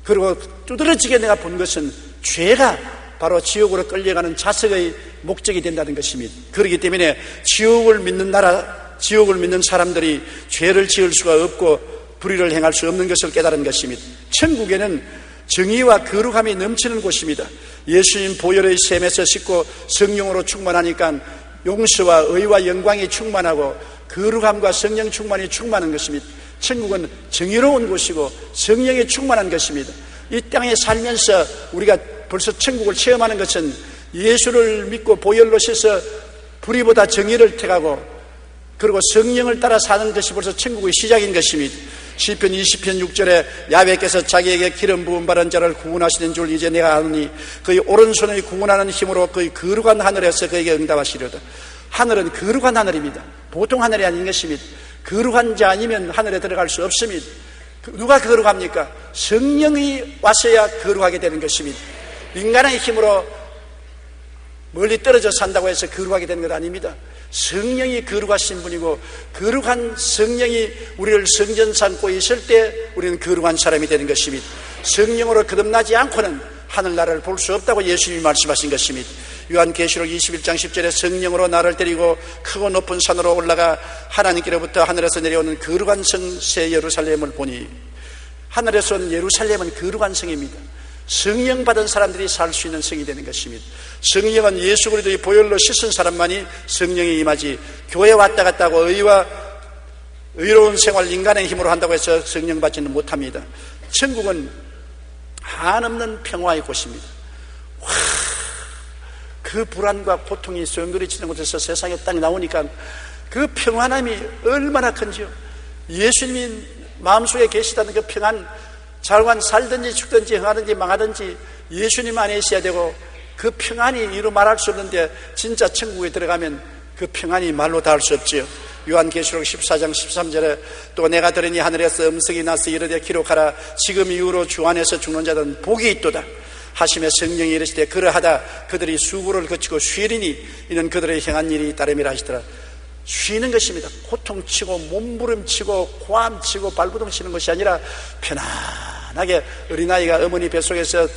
그리고 두드러지게 내가 본 것은 죄가 바로 지옥으로 끌려가는 자석의 목적이 된다는 것입니다. 그렇기 때문에 지옥을 믿는 나라, 지옥을 믿는 사람들이 죄를 지을 수가 없고 불의를 행할 수 없는 것을 깨달은 것입니다. 천국에는 정의와 거룩함이 넘치는 곳입니다. 예수님 보혈의 샘에서 씻고 성령으로 충만하니까 용서와 의와 영광이 충만하고 거룩함과 성령 충만이 충만한 것입니다. 천국은 정의로운 곳이고 성령이 충만한 것입니다. 이 땅에 살면서 우리가 벌써 천국을 체험하는 것은 예수를 믿고 보혈로 씻어 불의보다 정의를 택하고 그리고 성령을 따라 사는 것이 벌써 천국의 시작인 것입니다. 시편 20편 6절에 야훼께서 자기에게 기름 부음 바른 자를 구원하시는 줄 이제 내가 아노니 그의 오른손의 구원하는 힘으로 그의 거룩한 하늘에서 그에게 응답하시려다. 하늘은 거룩한 하늘입니다. 보통 하늘이 아닌 것입니다. 거룩한 자 아니면 하늘에 들어갈 수 없습니다. 누가 거룩합니까? 성령이 와서야 거룩하게 되는 것입니다. 인간의 힘으로 멀리 떨어져 산다고 해서 거룩하게 되는 것 아닙니다. 성령이 거룩하신 분이고 거룩한 성령이 우리를 성전 삼고 있을 때 우리는 거룩한 사람이 되는 것입니다. 성령으로 거듭나지 않고는 하늘나라를 볼 수 없다고 예수님이 말씀하신 것입니다. 요한계시록 21장 10절에 성령으로 나를 데리고 크고 높은 산으로 올라가 하나님께로부터 하늘에서 내려오는 거룩한 성 새 예루살렘을 보니, 하늘에서 온 예루살렘은 거룩한 성입니다. 성령 받은 사람들이 살 수 있는 성이 되는 것입니다. 성령은 예수 그리스도의 보혈로 씻은 사람만이 성령이 임하지, 교회 왔다 갔다 하고 의와 의로운 생활 인간의 힘으로 한다고 해서 성령 받지는 못합니다. 천국은 한없는 평화의 곳입니다. 그 불안과 고통이 소용돌이치는 곳에서 세상에 딱 나오니까 그 평안함이 얼마나 큰지요. 예수님이 마음속에 계시다는 그 평안, 잘관 살든지 죽든지 흥하든지 망하든지 예수님 안에 있어야 되고, 그 평안이 이루 말할 수 없는데 진짜 천국에 들어가면 그 평안이 말로 다 할 수 없지요. 요한계시록 14장 13절에 또 내가 들으니 하늘에서 음성이 나서 이르되 기록하라, 지금 이후로 주 안에서 죽는 자들은 복이 있도다 하시며 성령이 이르시되 그러하다 그들이 수고를 거치고 쉬리니 이는 그들의 행한 일이 따름이라 하시더라. 쉬는 것입니다. 고통치고 몸부림치고 고함치고 발부둥 치는 것이 아니라 편안하게 어린아이가 어머니 뱃속에서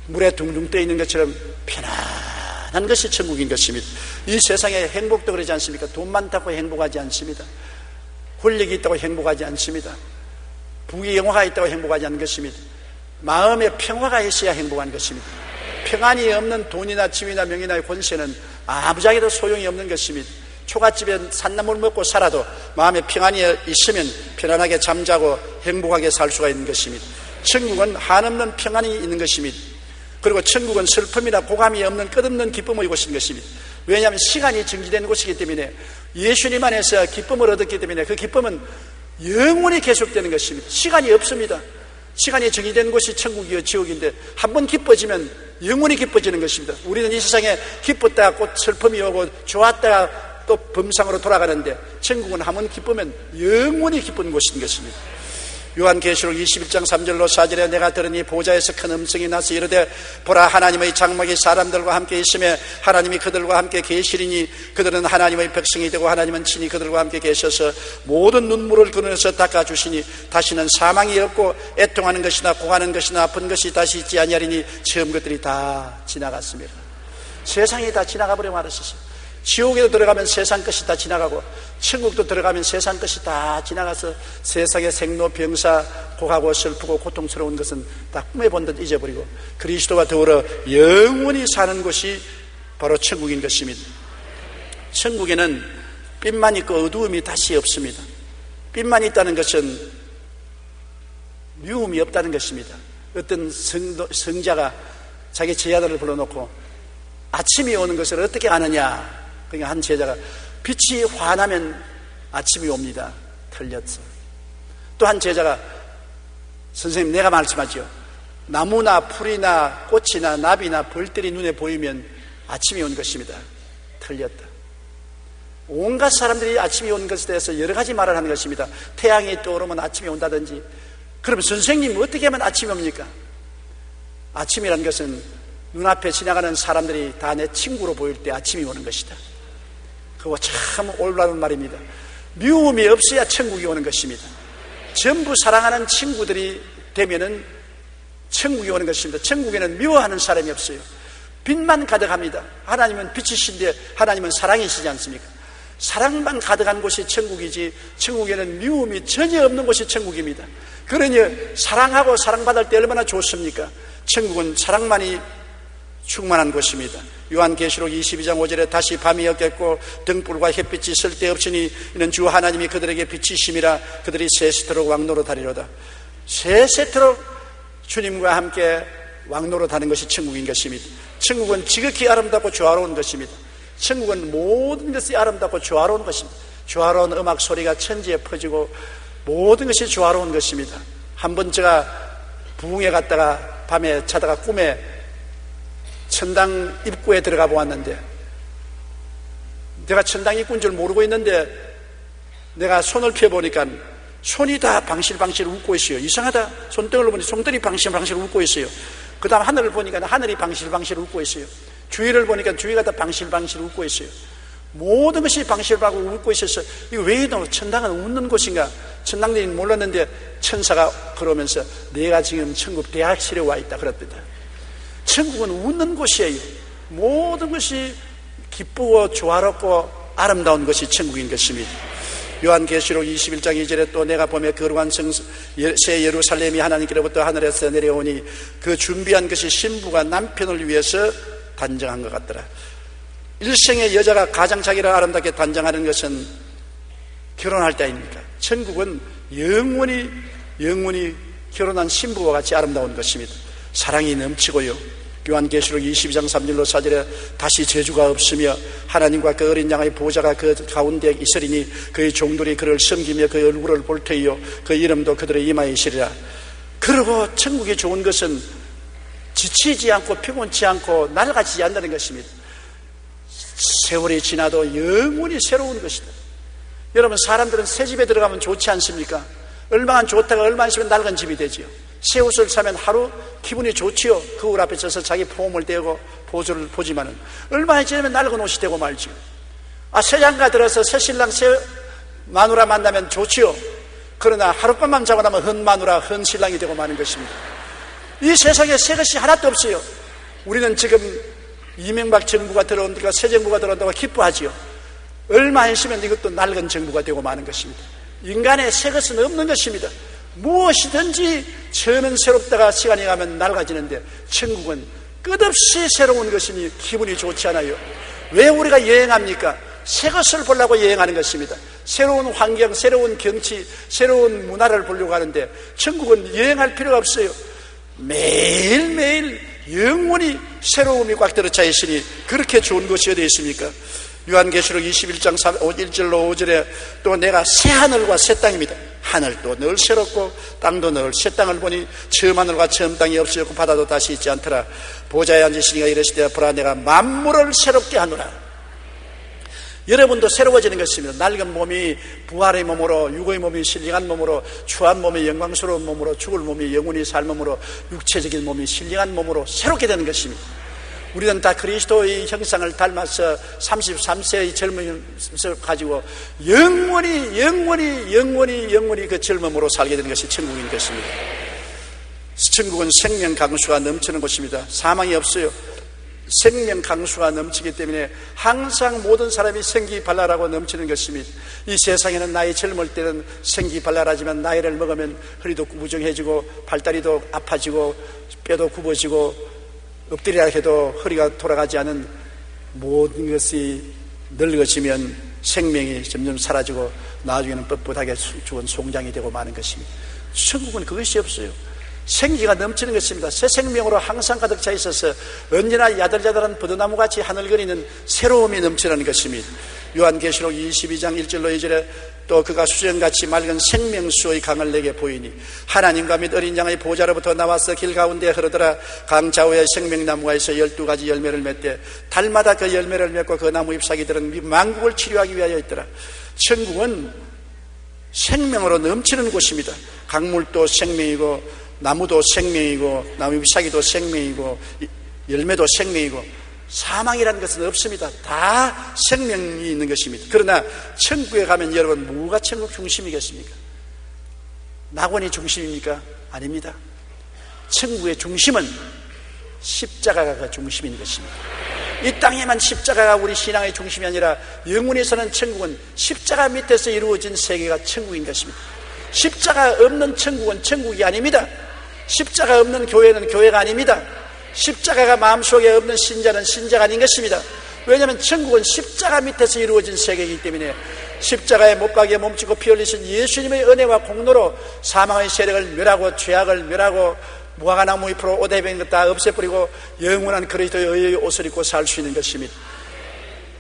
물에 둥둥 떠 있는 것처럼 편안한 것이 천국인 것입니다. 이 세상에 행복도 그러지 않습니까? 돈 많다고 행복하지 않습니다. 권력이 있다고 행복하지 않습니다. 부귀 영화가 있다고 행복하지 않는 것입니다. 마음에 평화가 있어야 행복한 것입니다. 평안이 없는 돈이나 지위나 명예나 권세는 아무짝에도 소용이 없는 것입니다. 초가집에 산나물 먹고 살아도 마음에 평안이 있으면 편안하게 잠자고 행복하게 살 수가 있는 것입니다. 천국은 한없는 평안이 있는 것입니다. 그리고 천국은 슬픔이나 고감이 없는 끝없는 기쁨의 곳인 것입니다. 왜냐하면 시간이 정지된 곳이기 때문에, 예수님 안에서 기쁨을 얻었기 때문에 그 기쁨은 영원히 계속되는 것입니다. 시간이 없습니다. 시간이 정의된 곳이 천국이요 지옥인데 한번 기뻐지면 영원히 기뻐지는 것입니다. 우리는 이 세상에 기뻤다가 곧 슬픔이 오고 좋았다가 또 범상으로 돌아가는데, 천국은 한번 기쁘면 영원히 기쁜 곳인 것입니다. 요한계시록 21장 3절로 4절에 내가 들으니 보좌에서 큰 음성이 나서 이르되 보라, 하나님의 장막이 사람들과 함께 있으며 하나님이 그들과 함께 계시리니 그들은 하나님의 백성이 되고 하나님은 친히 그들과 함께 계셔서 모든 눈물을 그늘에서 닦아주시니 다시는 사망이 없고 애통하는 것이나 고하는 것이나 아픈 것이 다시 있지 아니하리니 처음 것들이 다 지나갔습니다. 세상이 다 지나가 버려 말았었어요. 지옥에도 들어가면 세상 것이 다 지나가고 천국도 들어가면 세상 것이 다 지나가서 세상의 생로병사, 고하고 슬프고 고통스러운 것은 다 꿈에 본 듯 잊어버리고 그리스도와 더불어 영원히 사는 곳이 바로 천국인 것입니다. 천국에는 빛만 있고 어두움이 다시 없습니다. 빛만 있다는 것은 미움이 없다는 것입니다. 어떤 성자가 자기 제자들을 불러놓고 아침이 오는 것을 어떻게 아느냐. 그러니까 한 제자가 빛이 환하면 아침이 옵니다. 틀렸어. 또 한 제자가 선생님 내가 말씀하죠. 나무나 풀이나 꽃이나 나비나 벌들이 눈에 보이면 아침이 온 것입니다. 틀렸다. 온갖 사람들이 아침이 온 것에 대해서 여러 가지 말을 하는 것입니다. 태양이 떠오르면 아침이 온다든지. 그럼 선생님 어떻게 하면 아침이 옵니까? 아침이라는 것은 눈앞에 지나가는 사람들이 다 내 친구로 보일 때 아침이 오는 것이다. 그거 참 올바른 말입니다. 미움이 없어야 천국이 오는 것입니다. 전부 사랑하는 친구들이 되면은 천국이 오는 것입니다. 천국에는 미워하는 사람이 없어요. 빛만 가득합니다. 하나님은 빛이신데 하나님은 사랑이시지 않습니까? 사랑만 가득한 곳이 천국이지 천국에는 미움이 전혀 없는 곳이 천국입니다. 그러니 사랑하고 사랑받을 때 얼마나 좋습니까? 천국은 사랑만이 충만한 곳입니다. 요한계시록 22장 5절에 다시 밤이 였겠고 등불과 햇빛이 쓸데없으니 이는 주 하나님이 그들에게 빛이심이라 그들이 세세토록 왕노릇하리로다. 세세토록 주님과 함께 왕노릇하는 것이 천국인 것입니다. 천국은 지극히 아름답고 조화로운 것입니다. 천국은 모든 것이 아름답고 조화로운 것입니다. 조화로운 음악 소리가 천지에 퍼지고 모든 것이 조화로운 것입니다. 한번 제가 부흥회 갔다가 밤에 자다가 꿈에 천당 입구에 들어가 보았는데 내가 천당 입구인 줄 모르고 있는데 내가 손을 펴보니까 손이 다 방실방실 웃고 있어요. 이상하다. 손등을 보니 손들이 방실방실 웃고 있어요. 그 다음 하늘을 보니까 하늘이 방실방실 웃고 있어요. 주위를 보니까 주위가 다 방실방실 웃고 있어요. 모든 것이 방실방실 웃고 있어서 이거 왜 이러노? 천당은 웃는 곳인가? 천당들이 몰랐는데 천사가 그러면서 내가 지금 천국 대학실에 와 있다 그랬답니다. 천국은 웃는 곳이에요. 모든 것이 기쁘고 조화롭고 아름다운 것이 천국인 것입니다. 요한계시록 21장 2절에 또 내가 보며 거룩한 새 예루살렘이 하나님께로부터 하늘에서 내려오니 그 준비한 것이 신부가 남편을 위해서 단정한 것 같더라. 일생의 여자가 가장 자기를 아름답게 단정하는 것은 결혼할 때입니까? 천국은 영원히 결혼한 신부와 같이 아름다운 것입니다. 사랑이 넘치고요. 요한계시록 22장 3절로 4절에 다시 저주가 없으며 하나님과 그 어린 양의 보좌가 그 가운데 있으리니 그의 종들이 그를 섬기며 그의 얼굴을 볼 터이요 그 이름도 그들의 이마에 있으리라. 그리고 천국이 좋은 것은 지치지 않고 피곤치 않고 낡아지지 않는다는 것입니다. 세월이 지나도 영원히 새로운 것이다. 여러분 사람들은 새 집에 들어가면 좋지 않습니까? 얼마나 좋다가 얼마나 있으면 낡은 집이 되지요. 새 옷을 사면 하루 기분이 좋지요. 거울 앞에 서서 자기 폼을 떼고 보조를 보지만은 얼마나 지나면 낡은 옷이 되고 말지요. 새 장가 들어서 새 신랑 새 마누라 만나면 좋지요. 그러나 하룻밤만 자고 나면 헌 마누라 헌 신랑이 되고 마는 것입니다. 이 세상에 새 것이 하나도 없어요. 우리는 지금 이명박 정부가 들어온다고 새 정부가 들어온다고 기뻐하지요. 얼마 있으면 이것도 낡은 정부가 되고 마는 것입니다. 인간의 새 것은 없는 것입니다. 무엇이든지 처음엔 새롭다가 시간이 가면 낡아지는데 천국은 끝없이 새로운 것이니 기분이 좋지 않아요. 왜 우리가 여행합니까? 새 것을 보려고 여행하는 것입니다. 새로운 환경, 새로운 경치, 새로운 문화를 보려고 하는데 천국은 여행할 필요가 없어요. 매일매일 영원히 새로움이 꽉 들어차 있으니 그렇게 좋은 것이 어디 있습니까? 요한계시록 21장 1절로 5절에 또 내가 새 하늘과 새 땅입니다. 하늘도 늘 새롭고 땅도 늘 새 땅을 보니 처음 하늘과 처음 땅이 없어졌고 바다도 다시 있지 않더라. 보좌에 앉으시니가 이르시되 보라 내가 만물을 새롭게 하노라. 여러분도 새로워지는 것입니다. 낡은 몸이 부활의 몸으로, 육의 몸이 신령한 몸으로, 추한 몸이 영광스러운 몸으로, 죽을 몸이 영원히 살 몸으로, 육체적인 몸이 신령한 몸으로 새롭게 되는 것입니다. 우리는 다 그리스도의 형상을 닮아서 33세의 젊음을 가지고 영원히 그 젊음으로 살게 되는 것이 천국인 것입니다. 천국은 생명 강수가 넘치는 곳입니다. 사망이 없어요. 생명 강수가 넘치기 때문에 항상 모든 사람이 생기발랄하고 넘치는 것입니다. 이 세상에는 나이 젊을 때는 생기발랄하지만 나이를 먹으면 허리도 구부정해지고 발다리도 아파지고 뼈도 굽어지고 엎드리라 해도 허리가 돌아가지 않은 모든 것이 늙어지면 생명이 점점 사라지고 나중에는 뻣뻣하게 죽은 송장이 되고 마는 것입니다. 천국은 그것이 없어요. 생기가 넘치는 것입니다. 새 생명으로 항상 가득 차 있어서 언제나 야들야들한 버드나무같이 하늘거리는 새로움이 넘치는 것입니다. 요한계시록 22장 1절로 2절에 또 그가 수정같이 맑은 생명수의 강을 내게 보이니 하나님과 및 어린 양의 보좌로부터 나와서 길 가운데 흐르더라. 강 좌우에 생명나무가 있어 12가지 열매를 맺되 달마다 그 열매를 맺고 그 나무 잎사귀들은 만국을 치료하기 위하여 있더라. 천국은 생명으로 넘치는 곳입니다. 강물도 생명이고 나무도 생명이고 나무 잎사귀도 생명이고 열매도 생명이고 사망이라는 것은 없습니다. 다 생명이 있는 것입니다. 그러나 천국에 가면 여러분 뭐가 천국 중심이겠습니까? 낙원이 중심입니까? 아닙니다. 천국의 중심은 십자가가 그 중심인 것입니다. 이 땅에만 십자가가 우리 신앙의 중심이 아니라 영원에서는 천국은 십자가 밑에서 이루어진 세계가 천국인 것입니다. 십자가 없는 천국은 천국이 아닙니다. 십자가 없는 교회는 교회가 아닙니다. 십자가가 마음속에 없는 신자는 신자가 아닌 것입니다. 왜냐하면 천국은 십자가 밑에서 이루어진 세계이기 때문에 십자가에 못 박에 몸치고 피 흘리신 예수님의 은혜와 공로로 사망의 세력을 멸하고 죄악을 멸하고 무화과나무 잎으로 옷에 배인 것 다 없애버리고 영원한 그리스도의 옷을 입고 살 수 있는 것입니다.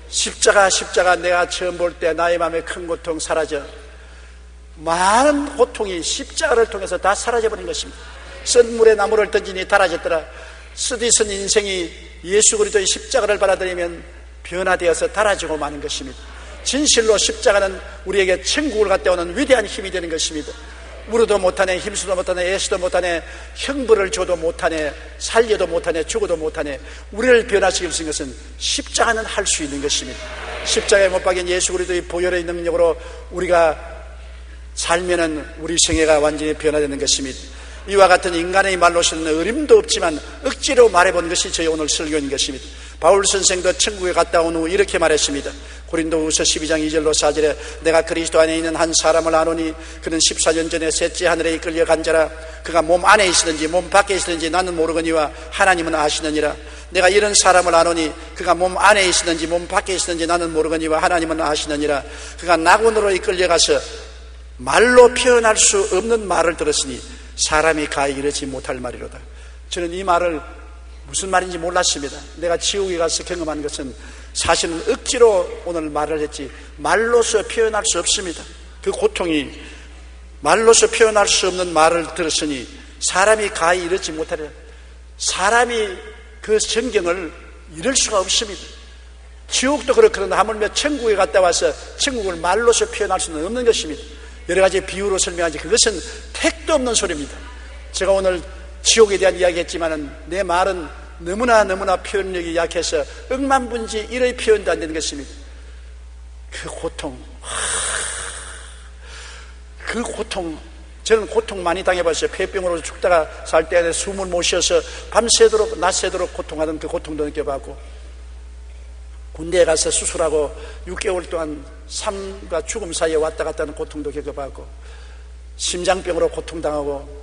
십자가 내가 처음 볼 때 나의 마음에 큰 고통 사라져 많은 고통이 십자가를 통해서 다 사라져버린 것입니다. 쓴 물에 나무를 던지니 달아졌더라. 쓰디쓴 인생이 예수 그리스도의 십자가를 받아들이면 변화되어서 달아지고 마는 것입니다. 진실로 십자가는 우리에게 천국을 갖다 오는 위대한 힘이 되는 것입니다. 울어도 못하네, 힘쓰도 못하네, 애쓰도 못하네, 형벌을 줘도 못하네, 살려도 못하네, 죽어도 못하네. 우리를 변화시킬 수 있는 것은 십자가는 할 수 있는 것입니다. 십자가에 못 박인 예수 그리스도의 보혈의 능력으로 우리가 살면은 우리 생애가 완전히 변화되는 것입니다. 이와 같은 인간의 말로서는 어림도 없지만 억지로 말해본 것이 저희 오늘 설교인 것입니다. 바울 선생도 천국에 갔다 온 후 이렇게 말했습니다. 고린도후서 12장 2절로 4절에 내가 그리스도 안에 있는 한 사람을 아노니 그는 14년 전에 셋째 하늘에 이끌려 간 자라. 그가 몸 안에 있으든지 몸 밖에 있으든지 나는 모르거니와 하나님은 아시느니라. 내가 이런 사람을 아노니 그가 몸 안에 있으든지 몸 밖에 있으든지 나는 모르거니와 하나님은 아시느니라. 그가 낙원으로 이끌려가서 말로 표현할 수 없는 말을 들었으니 사람이 가히 이르지 못할 말이로다. 저는 이 말을 무슨 말인지 몰랐습니다. 내가 지옥에 가서 경험한 것은 사실은 억지로 오늘 말을 했지 말로서 표현할 수 없습니다. 그 고통이 말로서 표현할 수 없는 말을 들었으니 사람이 가히 이르지 못하리라. 사람이 그 전경을 이룰 수가 없습니다. 지옥도 그렇거든 하물며 천국에 갔다 와서 천국을 말로서 표현할 수는 없는 것입니다. 여러 가지 비유로 설명하지 그것은 택도 없는 소리입니다. 제가 오늘 지옥에 대한 이야기 했지만은 내 말은 너무나 표현력이 약해서 억만분지 1의 표현도 안 되는 것입니다. 그 고통, 저는 고통 많이 당해봤어요. 폐병으로 죽다가 살 때 숨을 못 쉬어서 밤새도록 낮새도록 고통하던 그 고통도 느껴봤고, 군대에 가서 수술하고 6개월 동안 삶과 죽음 사이에 왔다 갔다 하는 고통도 겪어봤고, 심장병으로 고통당하고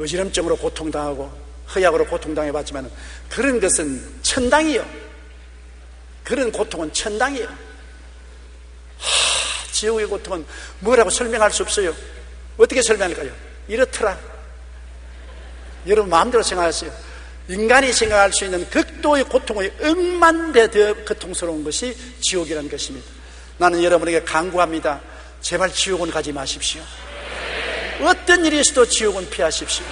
어지럼증으로 고통당하고 허약으로 고통당해봤지만 그런 것은 천당이요. 그런 고통은 천당이요. 지옥의 고통은 뭐라고 설명할 수 없어요. 어떻게 설명할까요? 이렇더라. 여러분 마음대로 생각하세요. 인간이 생각할 수 있는 극도의 고통의 억만배 더 고통스러운 것이 지옥이라는 것입니다. 나는 여러분에게 강구합니다. 제발 지옥은 가지 마십시오. 어떤 일이 있어도 지옥은 피하십시오.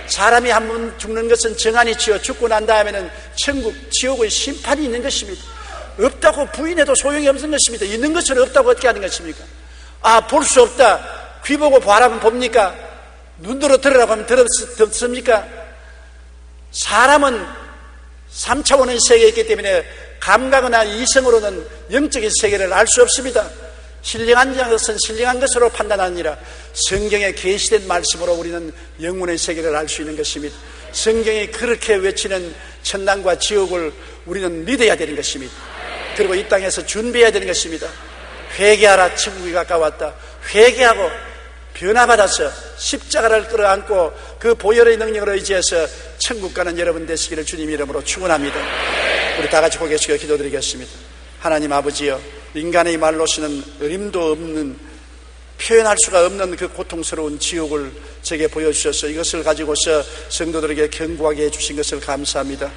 사람이 한 번 죽는 것은 정한이지요. 죽고 난 다음에는 천국, 지옥의 심판이 있는 것입니다. 없다고 부인해도 소용이 없는 것입니다. 있는 것을 없다고 어떻게 하는 것입니까? 볼 수 없다. 귀 보고 바라보면 봅니까? 눈으로 들으라고 하면 듣습니까? 사람은 3차원의 세계에 있기 때문에 감각이나 이성으로는 영적인 세계를 알 수 없습니다. 신령한 것은 신령한 것으로 판단하느니라. 성경에 계시된 말씀으로 우리는 영혼의 세계를 알 수 있는 것입니다. 성경이 그렇게 외치는 천당과 지옥을 우리는 믿어야 되는 것입니다. 그리고 이 땅에서 준비해야 되는 것입니다. 회개하라, 천국이 가까웠다. 회개하고 변화받아서 십자가를 끌어안고 그 보혈의 능력을 의지해서 천국 가는 여러분 되시기를 주님 이름으로 축원합니다. 우리 다 같이 고개 숙여 기도드리겠습니다. 하나님 아버지여, 인간의 말로서는 어림도 없는, 표현할 수가 없는 그 고통스러운 지옥을 제게 보여주셔서 이것을 가지고서 성도들에게 경고하게 해주신 것을 감사합니다.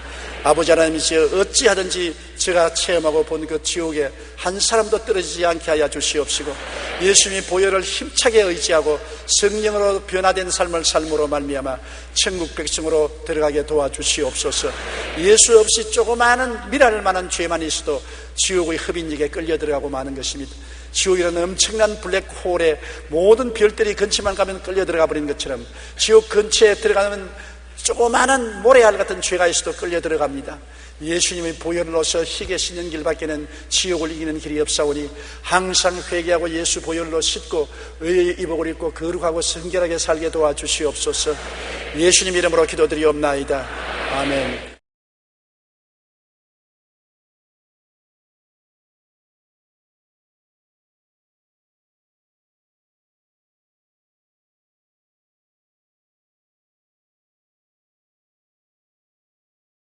아버지 하나님, 이제 어찌하든지 제가 체험하고 본 그 지옥에 한 사람도 떨어지지 않게 하여 주시옵시고, 예수님의 보혈을 힘차게 의지하고 성령으로 변화된 삶을 삶으로 말미암아 천국 백성으로 들어가게 도와주시옵소서. 예수 없이 조그마한 미랄 만한 죄만 있어도 지옥의 흡인력에 끌려 들어가고 마는 것입니다. 지옥이라는 엄청난 블랙홀에 모든 별들이 근처만 가면 끌려 들어가 버린 것처럼 지옥 근처에 들어가면 조그마한 모래알 같은 죄가 있어도 끌려 들어갑니다. 예수님의 보혈로서 희게 씻는 길밖에는 지옥을 이기는 길이 없사오니 항상 회개하고 예수 보혈로 씻고 의의 이복을 입고 거룩하고 성결하게 살게 도와주시옵소서. 예수님 이름으로 기도드리옵나이다. 아멘.